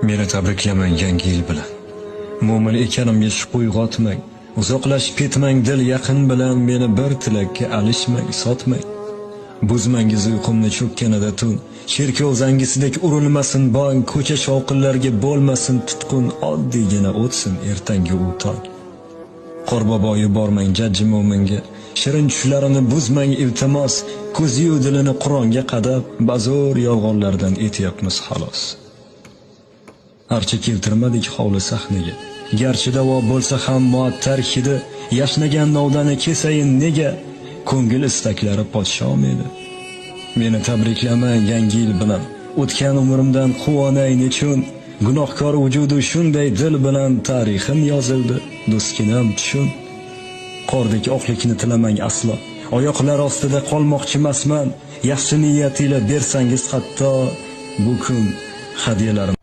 Meni tabriklamang yangi yil bilan. Mo'min ekanimga shubha uyg'otmang. Uzoqlashib ketmang dil yaqin bilan, meni bir tilakka alishmang, sotmang. Buzmangiz uyqumni cho'kkanida tun, cherkov zangisidek urilmasin bong, ko'cha shovqinlarga bo'lmasin tutqun, oddiygina o'tsin ertangi u tong. Qorbobo yubormang jajji mo'minga, shirin tushlarini buzmang iltimos, ko'zi-yu dilini Qur'onga qadab, bazo'r yolg'onlardan etyapmiz xolos. Archa keltirmadik hovli sahnaga, garchi davo bo'lsa ham muattar hidi, yashnagan novdani kesayin nega, ko'ngil istaklari podshom edi. Meni tabriklamang yangi yil bilan, o'tgan umrimdan quvonay nechun, gunohkor vujudu shunday dil bilan tarixim yozildi, do'stginam tushun. Qordek oqlikni tilamang aslo, oyoqlar ostida qolmoqchimasman, yaxshi niyat ila bersangiz hatto bu kun hadyalarim